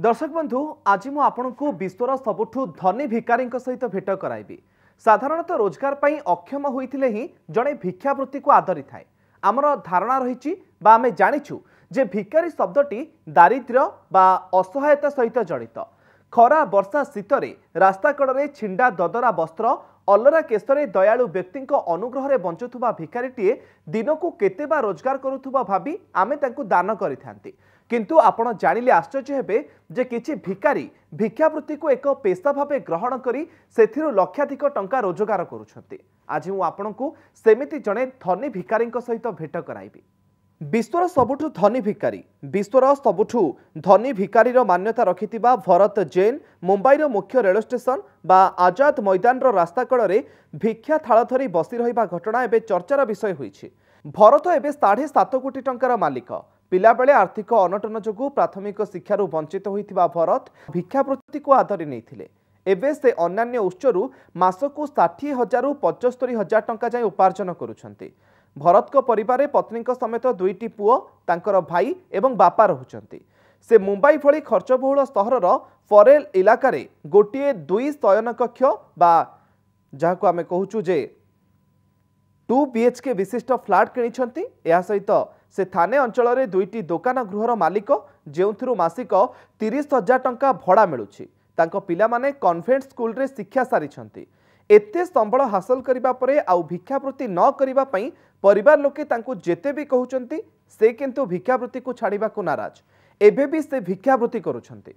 दर्शक बंधु आज मु आपनकु विश्वर सबुठु धनी भिकारी सहित भेट कराइबी। साधारणतः रोजगार पाई अक्षम होइथिले ही जड़े भिक्षावृत्ति को आदरी थाए। आमर धारणा रही आमे जानिछु जे भिकारी शब्दटी दारिद्र्य बा असहायता सहित जड़ित। खरा वर्षा शीतरे रास्ता कड़े छिंडा ददरा वस्त्र अलरा केशरे दयालु व्यक्ति अनुग्रह बंचुवा भिकारीटीए दिन को केते बा रोजगार करुवा भावी आमे तांकु दान करिथांती। किंतु आपण जानिले आश्चर्य हेबे जे किछि भिकारी भिक्षावृत्ति को एक पेशा भावे ग्रहण करी सेथिरु लक्षाधिक टंका रोजगार करुछंती। आज मु आपनकु सेमिति जणे धनी भिकारी सहित भेट कराइबी। विश्वर सबुठु धनी भिकारी विश्वर सबुठु धनी भिकारी मान्यता रखिथिबा भरत जैन मुंबईर मुख्य रेल स्टेशन बा आजाद मैदान रास्ता कड़े भिक्षा थाल धरी बसी रहिबा घटना एबे चर्चार विषय होईछि। भरत एबे 7.5 कोटी टंकार मालिक। पिला बेले आर्थिक अनटन जोगु प्राथमिक शिक्षारु वंचित होइथिबा भरत भिक्षावृत्ति को आदरी नैथिले। एबे से अन्यान्य उत्सरु मासकु 60,000 रु 75,000 टंका जाय उपार्जन करुछंती। भरत को परिवार पत्नी समेत 2टी पुओ तांकर भाई एवं बापा रहुचंती। से मुंबई भली खर्चबहुल सहरर फरेल इलाका रे गोटे 2 शयन कक्ष बा जाहाको आमे कहूचु जे 2 BHK विशिष्ट फ्लाट किनिछंती। या सहित से थाने अंचल में 2टी दुकान गृहर मालिक जो मासिक 30,000 टंका भड़ा मिलुछि। तांको पिला माने कन्वेंट स्कूल रे शिक्षा सारिछंती। एते संबल हासिल करिबा परे आउ भिक्षावृत्ति न करिबा पई परिवार लोके तांको जेते भी कहउचंती से किंतु भिक्षावृत्ति को छाड़िबा को नाराज। एबे भी से भिक्षावृत्ति करुछंती।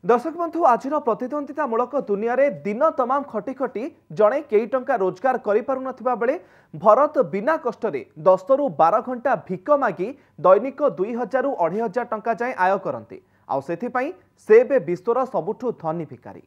दर्शक बंधु आज प्रतिद्वंदितामूलक दुनिया रे दिन तमाम खटी खटी जड़े कई टंका रोजगार करिपारुनथिबा बेले भरत बिना कष्टरे 10 रु 12 घंटा भिक मागी दैनिक 2,000 रु 2,500 टंका जाए आय करती। आ सेथिपाई से विश्वर सबुठु धनी भिकारी।